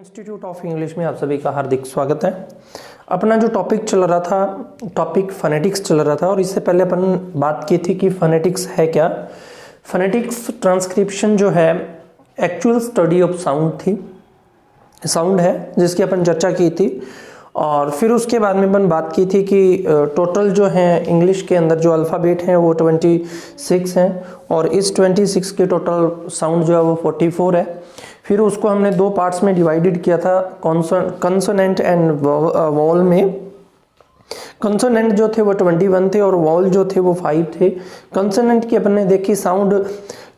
Institute of English में आप सभी का हार्दिक स्वागत है। अपना जो टॉपिक चल रहा था, टॉपिक फोनेटिक्स चल रहा था, और इससे पहले अपन बात की थी कि फोनेटिक्स है क्या। फोनेटिक्स ट्रांसक्रिप्शन जो है एक्चुअल स्टडी ऑफ साउंड है, जिसकी अपन चर्चा की थी। और फिर उसके बाद में अपन बात की थी कि टोटल जो है इंग्लिश के अंदर जो अल्फ़ाबेट हैं वो 26 हैं, और इस 26 के टोटल साउंड जो है वो 44 है। फिर उसको हमने दो पार्ट्स में डिवाइडेड किया था, कॉन्सोनेंट एंड वॉल में। कॉन्सोनेंट जो थे वो 21 थे और वॉल जो थे वो 5 थे। कॉन्सोनेंट की अपन ने देखी साउंड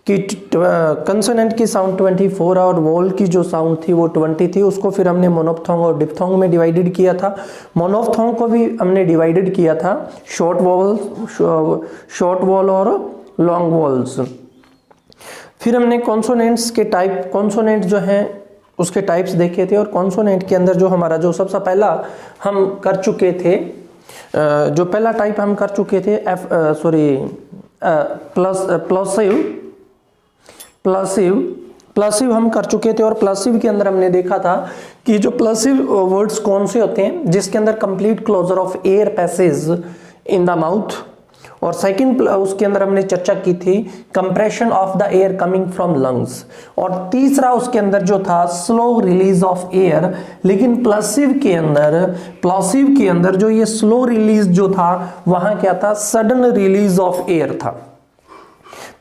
कि कंसोनेंट की साउंड 24 और वॉल की जो साउंड थी वो 20 थी। उसको फिर हमने मोनोफ्थोंग और डिप्थोंग में डिवाइडेड किया था। मोनोफ्थोंग को भी हमने डिवाइडेड किया था शॉर्ट वॉल और लॉन्ग वॉल्स। फिर हमने कॉन्सोनेंट्स के टाइप, कॉन्सोनेंट जो हैं उसके टाइप्स देखे थे। और कॉन्सोनेंट के अंदर जो हमारा जो सबसे पहला हम कर चुके थे, जो पहला टाइप हम कर चुके थे प्लसिव हम कर चुके थे। और प्लसिव के अंदर हमने देखा था कि जो प्लसिव वर्ड्स कौन से होते हैं, जिसके अंदर complete closure of air passage in the mouth. और सेकंड उसके अंदर हमने चर्चा की थी compression of the air coming from lungs. और तीसरा उसके अंदर जो था स्लो रिलीज ऑफ एयर। लेकिन प्लसिव के अंदर जो ये स्लो रिलीज जो था, वहां क्या था, सडन रिलीज ऑफ एयर था।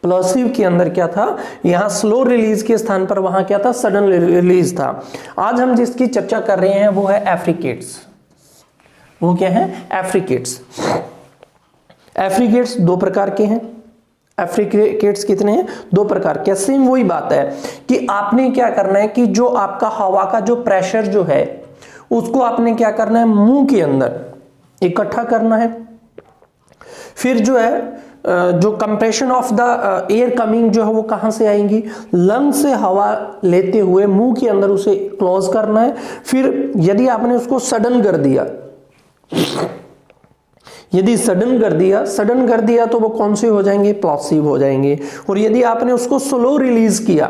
प्लसिव के अंदर क्या था, यहां स्लो रिलीज के स्थान पर वहां क्या था, सडन रिलीज था। आज हम जिसकी चर्चा कर रहे हैं वो है एफ्रिकेट्स। वो क्या है, एफ्रिकेट्स। एफ्रिकेट्स दो प्रकार के हैं। एफ्रिकेट्स कितने हैं, दो प्रकार के। सेम वही बात है कि आपने क्या करना है कि जो आपका हवा का जो प्रेशर जो है उसको आपने क्या करना है, मुंह के अंदर इकट्ठा करना है। फिर जो है जो compression of the air coming जो है वो कहां से आएंगी, लंग से हवा लेते हुए मुंह के अंदर उसे क्लोज करना है। फिर यदि आपने उसको सडन कर दिया, सडन कर दिया तो वो कौन से हो जाएंगे, प्लसिव हो जाएंगे। और यदि आपने उसको स्लो रिलीज किया,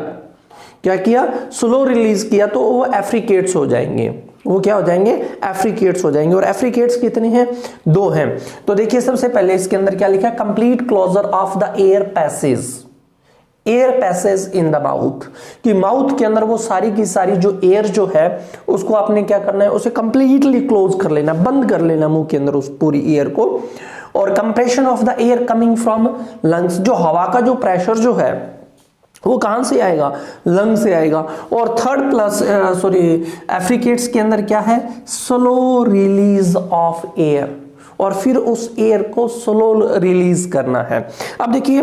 क्या किया, स्लो रिलीज किया, तो वो एफ्रिकेट्स हो जाएंगे। वो क्या हो जाएंगे, एफ्रिकेट्स हो जाएंगे। और एफ्रिकेट्स कितने हैं, दो हैं। तो देखिए सबसे पहले इसके अंदर क्या लिखा है, complete closure of the air passage in the mouth. कि माउथ के अंदर वो सारी की सारी जो एयर जो है उसको आपने क्या करना है, उसे कंप्लीटली क्लोज कर लेना, बंद कर लेना मुंह के अंदर उस पूरी एयर को। और compression of the air coming from lungs, जो हवा का जो प्रेशर जो है वो कहां से आएगा, लंग से आएगा। और थर्ड एफ्रिकेट्स के अंदर क्या है, स्लो रिलीज ऑफ एयर। और फिर उस एयर को स्लो रिलीज करना है। अब देखिए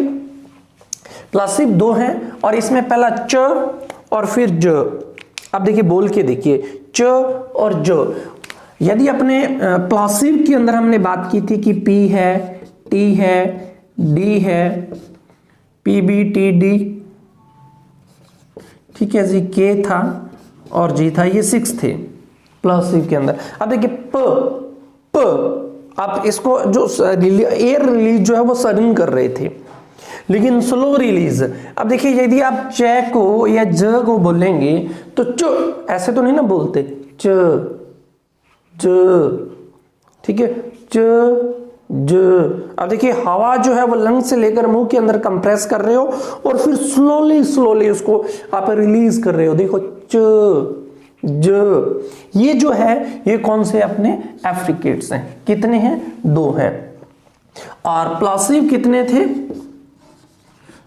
प्लसिव दो हैं और इसमें पहला च और फिर ज। अब देखिए बोल के देखिए, च और ज। यदि अपने प्लसिव के अंदर हमने बात की थी कि पी है, टी है, डी है, पी बी टी डी, ठीक है जी, के था और जी था, ये 6 थे प्लसिव के अंदर। अब देखिए प आप इसको जो एयर रिलीज जो है वो सडन कर रहे थे, लेकिन स्लो रिलीज। अब देखिए यदि आप च को या ज को बोलेंगे तो च ऐसे तो नहीं ना बोलते, च ज, ठीक है, च ज। अब देखिए हवा जो है वो लंग से लेकर मुंह के अंदर कंप्रेस कर रहे हो और फिर स्लोली उसको आप रिलीज कर रहे हो। देखो च ज, ये जो है ये कौन से अपने एफ्रिकेट्स हैं। कितने हैं, दो हैं। और प्लसिव कितने थे,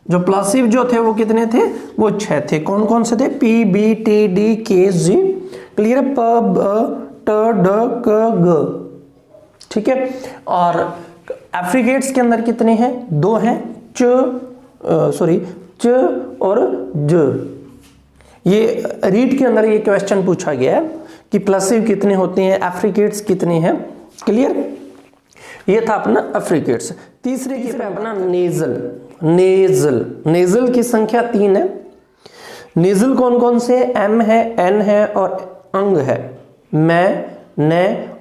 जो प्लसिव जो थे वो कितने थे, वो 6 थे। कौन कौन से थे, पी बी टी डी के जी, क्लियर है, प ब ट ड क ग, ठीक है। और एफ्रिकेट्स के अंदर कितने हैं, दो हैं, च और ज। ये रीड के अंदर ये क्वेश्चन पूछा गया है कि प्लसिव कितने होते हैं, एफ्रिकेट्स कितने हैं, क्लियर। ये था अपना एफ्रिकेट्स। तीसरे की अपना नेजल की संख्या 3 है। नेजल कौन कौन से, एम है, एन है और अंग है। मैं, न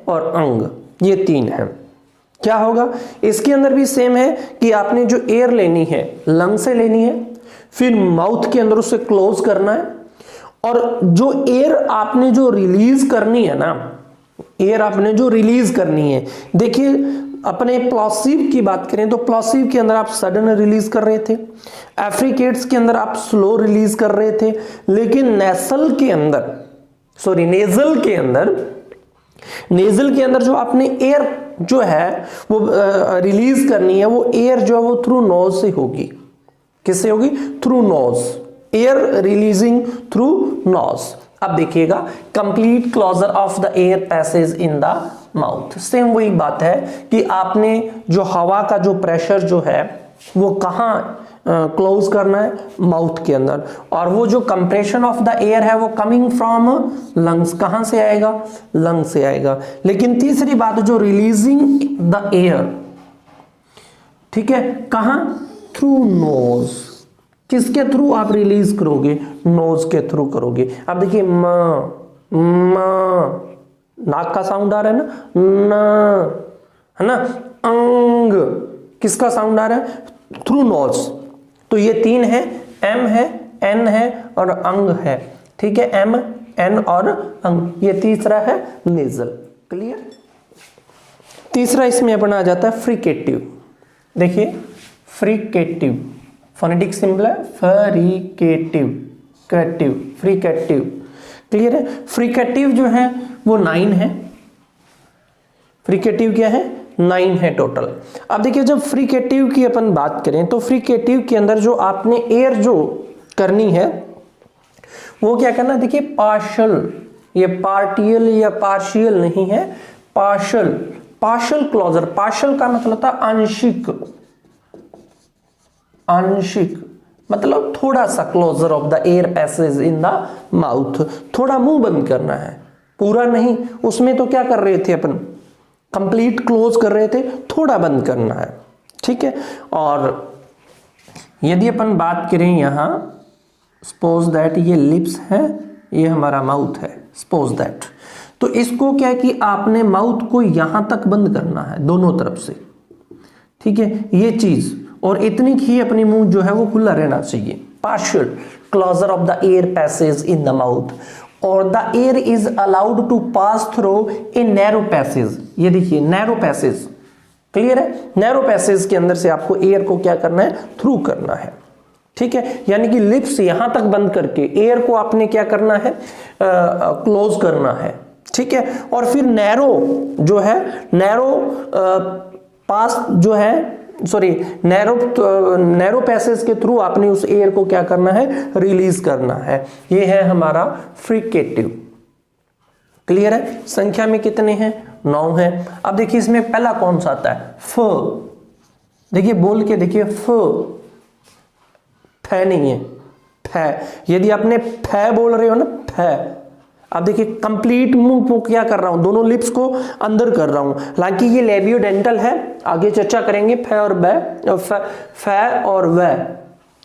और अंग, ये 3 है। क्या होगा, इसके अंदर भी सेम है कि आपने जो एयर लेनी है लंग से लेनी है, फिर माउथ के अंदर उसे क्लोज करना है और जो एयर आपने जो रिलीज करनी है ना, एयर आपने जो रिलीज करनी है, देखिए अपने प्लॉसिव की बात करें तो प्लॉसिव के अंदर आप सडन रिलीज कर रहे थे, एफ्रिकेट्स के अंदर आप स्लो रिलीज कर रहे थे, लेकिन नेसल के अंदर, सॉरी नेजल के अंदर जो आपने एयर जो है वो रिलीज करनी है, वो एयर जो है वो थ्रू नोज से होगी। किससे होगी? Through nose, air releasing through nose. अब देखिएगा, complete closure of the air passage in the mouth. Same वही बात है कि आपने जो हवा का जो प्रेशर जो है वो कहां क्लोज करना है? माउथ के अंदर। और वो जो कंप्रेशन ऑफ द एयर है वो कमिंग फ्रॉम लंग्स, कहां से आएगा? लंग से आएगा। लेकिन तीसरी बात जो रिलीजिंग द एयर, ठीक है, कहां? Through nose. किसके थ्रू आप रिलीज करोगे? नोज के थ्रू करोगे। अब देखिए नाक का साउंड आ रहा है ना, है ना, अंग किसका साउंड आ रहा है? Through nose. तो ये तीन है, एम है, एन है और अंग है, ठीक है, एम एन और अंग। ये तीसरा है नेजल। क्लियर? तीसरा इसमें अपना आ जाता है फ्रिकेटिव। देखिए फ्रिकेटिव, फोनेटिक सिंबल है फ्रिकेटिव, फ्रिकेटिव। क्लियर है? फ्रिकेटिव जो है वो 9 है। फ्रिकेटिव क्या है? 9 है टोटल। अब देखिए जब फ्रिकेटिव की अपन बात करें तो फ्रिकेटिव के अंदर जो आपने एयर जो करनी है वो क्या करना? देखिए पार्शल, ये पार्टियल या पार्शियल नहीं है, पार्शल, पार्शल क्लोजर। पार्शल का मतलब होता है आंशिक, आंशिक मतलब थोड़ा सा closure of the air passage in the mouth. थोड़ा मुंह बंद करना है, पूरा नहीं। उसमें तो क्या कर रहे थे अपन? कंप्लीट क्लोज कर रहे थे, थोड़ा बंद करना है, ठीक है। और यदि अपन बात करें यहां, सपोज दैट ये लिप्स है, ये हमारा माउथ है, सपोज दैट, तो इसको क्या है कि आपने माउथ को यहां तक बंद करना है दोनों तरफ से, ठीक है, ये चीज। और इतनी ही अपनी मुंह जो है वो खुला रहना चाहिए। Partial closure of the air passage in the mouth, और the air is allowed to pass through a narrow passage. ये देखिए नैरो पैसेज, क्लियर है? नैरो पैसेज के अंदर से आपको एयर को क्या करना है? थ्रू करना है, ठीक है। यानी कि लिप्स यहां तक बंद करके एयर को आपने क्या करना है? क्लोज करना है, ठीक है। और फिर नैरो जो है, नैरो पास जो है, सॉरी नैरो पैसेज के थ्रू आपने उस एयर को क्या करना है? रिलीज करना है। ये है हमारा फ्रिकेटिव। क्लियर है? संख्या में कितने हैं? 9 है। अब देखिए इसमें पहला कौन सा आता है? फ। देखिए बोल के देखिए, फ, फै नहीं है, फै। यदि आपने फै बोल रहे हो ना, फै, अब देखिए कंप्लीट मुंह को क्या कर रहा हूं? दोनों लिप्स को अंदर कर रहा हूं। हालांकि ये लेबियोडेंटल है, आगे चर्चा करेंगे फै और बै, फै और वै,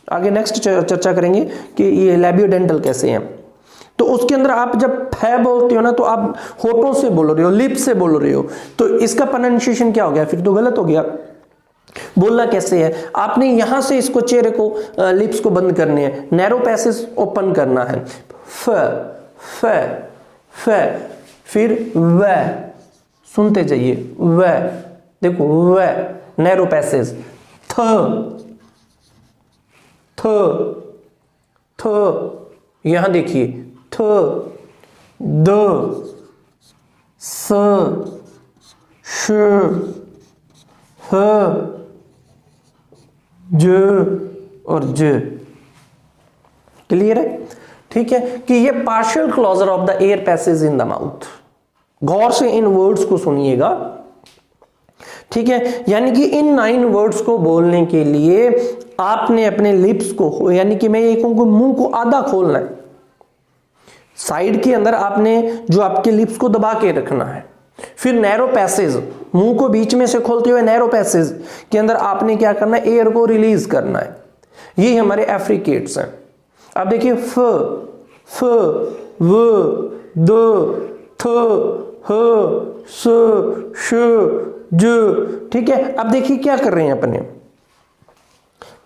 आगे नेक्स्ट चर्चा करेंगे कि ये लेबियोडेंटल कैसे हैं। तो उसके अंदर आप जब फै बोलते हो ना तो आप होठों से बोल रहे हो, लिप से बोल रहे हो, तो इसका प्रोनाउंसिएशन क्या हो गया? फिर तो गलत हो गया। बोलना कैसे है? आपने यहां से इसको, चेहरे को, लिप्स को बंद करने हैं, नैरो पैसेज ओपन करना है। फ, फ, फ, फिर व, सुनते जाइए, व, देखो व, नैरो पैसेज। थ, थ, थ, यहां देखिए, थ, द, स, श, ह, ज और ज। क्लियर है? ठीक है कि ये partial closure of the air passage in the mouth. गौर से इन वर्ड्स को सुनिएगा, ठीक है। यानी कि इन 9 वर्ड्स को बोलने के लिए आपने अपने लिप्स को, यानी कि मैं ये कहूंगा मुंह को आधा खोलना है, साइड के अंदर आपने जो आपके लिप्स को दबा के रखना है। फिर नैरो पैसेज, मुंह को बीच में से खोलते हुए नैरो पैसेज के अंदर आपने क्या करना है? एयर को रिलीज करना है। ये हमारे एफ्रिकेट्स हैं। अब देखिए फ, फ, व, द, थ, ह, स, श, ज, ठीक है। अब देखिए क्या कर रहे हैं अपने,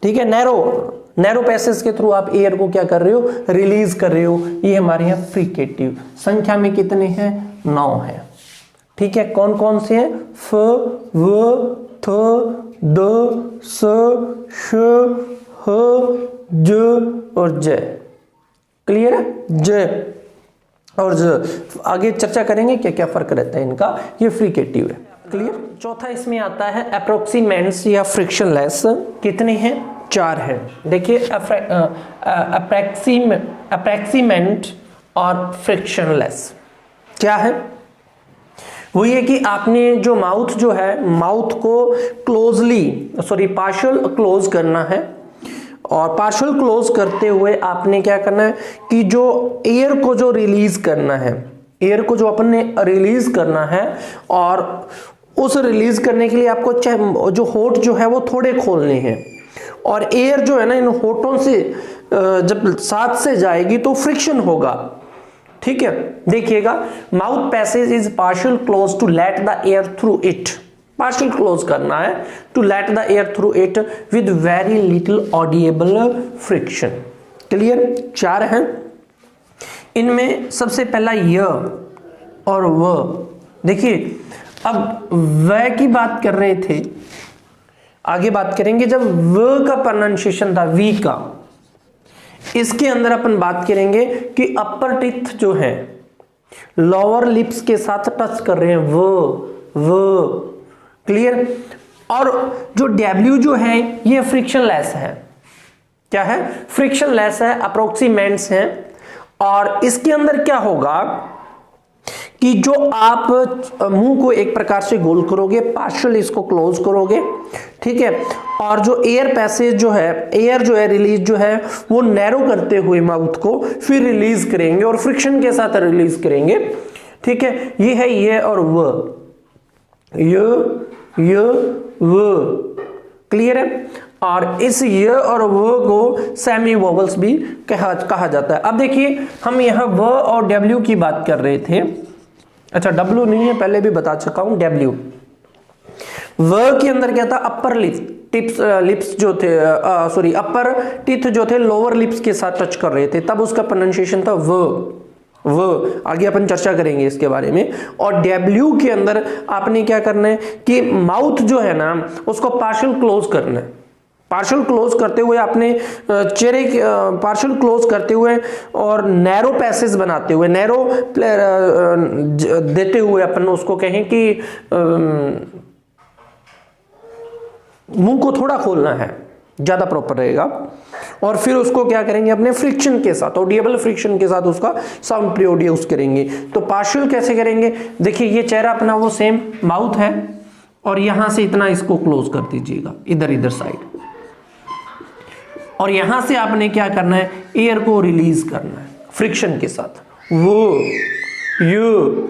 ठीक है, नैरो, नैरो पैसेज के थ्रू आप एयर को क्या कर रहे हो, रिलीज कर रहे हो। ये हमारे यहाँ फ्रिकेटिव संख्या में कितने हैं, 9 है। ठीक है, कौन कौन से हैं, फ व थ द स श ह ज और ज। क्लियर है, ज और ज। आगे चर्चा करेंगे क्या क्या फर्क रहता है इनका, ये फ्रिकेटिव है। क्लियर। चौथा इसमें आता है अप्रोक्सीमेंट्स या फ्रिक्शनलेस। कितने हैं, 4 हैं। देखिए अप्रैक्सीमेंट और फ्रिक्शनलेस क्या है, वो ये कि आपने जो माउथ जो है, माउथ को पार्शियल क्लोज करना है, और पार्शियल क्लोज करते हुए आपने क्या करना है कि जो एयर को जो रिलीज करना है, एयर को जो अपन ने रिलीज करना है, और उस रिलीज करने के लिए आपको जो होठ जो है वो थोड़े खोलने हैं, और एयर जो है ना इन होठों से जब साथ से जाएगी तो फ्रिक्शन होगा। ठीक है, देखिएगा, mouth passage is partial close to let the air through it. Partial close करना है to let the air through it with very little audible friction. Clear, 4 हैं। इनमें सबसे पहला य और व। देखिए, अब व की बात कर रहे थे, आगे बात करेंगे जब व का प्रोनाउंसिएशन था, वी का, इसके अंदर अपन बात करेंगे कि अपर टीथ जो है लोअर लिप्स के साथ टच कर रहे हैं, वो। क्लियर। और जो डब्ल्यू जो है ये फ्रिक्शनलेस है। क्या है, फ्रिक्शनलेस है, अप्रोक्सीमेंट्स है। और इसके अंदर क्या होगा कि जो आप मुंह को एक प्रकार से गोल करोगे, पार्शियल इसको क्लोज करोगे, ठीक है, और जो एयर पैसेज जो है, एयर जो है रिलीज जो है वो नैरो करते हुए माउथ को फिर रिलीज करेंगे और फ्रिक्शन के साथ रिलीज करेंगे। ठीक है, ये है ये और व, ये व। क्लियर है। और इस य और व को सेमी वोवल्स भी कहा जाता है। अब देखिए, हम यहाँ व और डब्ल्यू की बात कर रहे थे। अच्छा, डब्ल्यू नहीं है, पहले भी बता चुका हूं, डब्ल्यू। व के अंदर क्या था, अपर लिप्स जो थे, अपर टीथ जो थे लोअर लिप्स के साथ टच कर रहे थे, तब उसका प्रोनाउंसिएशन था व। आगे अपन चर्चा करेंगे इसके बारे में। और डब्ल्यू के अंदर आपने क्या करना है कि माउथ जो है ना उसको पार्शियल क्लोज करना है। पार्शियल क्लोज करते हुए आपने चेहरे पार्शियल क्लोज करते हुए और नैरो पैसेज बनाते हुए, नैरो देते हुए अपन उसको कहें कि मुंह को थोड़ा खोलना है, ज्यादा प्रॉपर रहेगा। और फिर उसको क्या करेंगे, अपने फ्रिक्शन के साथ, ऑडिएबल फ्रिक्शन के साथ उसका साउंड प्रोड्यूस करेंगे। तो पार्शियल कैसे करेंगे, देखिए ये चेहरा अपना वो सेम माउथ है, और यहां से इतना इसको क्लोज कर दीजिएगा, इधर साइड, और यहां से आपने क्या करना है, एयर को रिलीज करना है फ्रिक्शन के साथ, वो यू।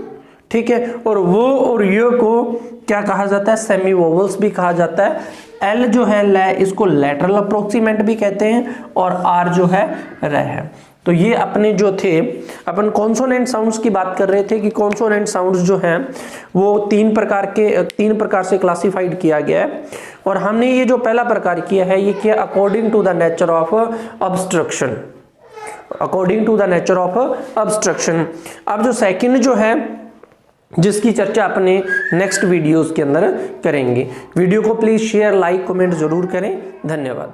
ठीक है, और वो और यू को क्या कहा जाता है, सेमी वोवल्स भी कहा जाता है। एल जो है ले, इसको लैटरल अप्रोक्सीमेंट भी कहते हैं, और आर जो है रे है। तो ये अपने जो थे, अपन कॉन्सोनेंट साउंड्स की बात कर रहे थे कि कॉन्सोनेंट साउंड्स जो हैं वो तीन प्रकार से क्लासिफाइड किया गया है। और हमने ये जो पहला प्रकार किया है ये किया according to the nature of obstruction, according to the nature of obstruction. अब जो सेकंड जो है जिसकी चर्चा अपने नेक्स्ट वीडियोस के अंदर करेंगे। वीडियो को प्लीज शेयर, लाइक, कमेंट जरूर करें। धन्यवाद।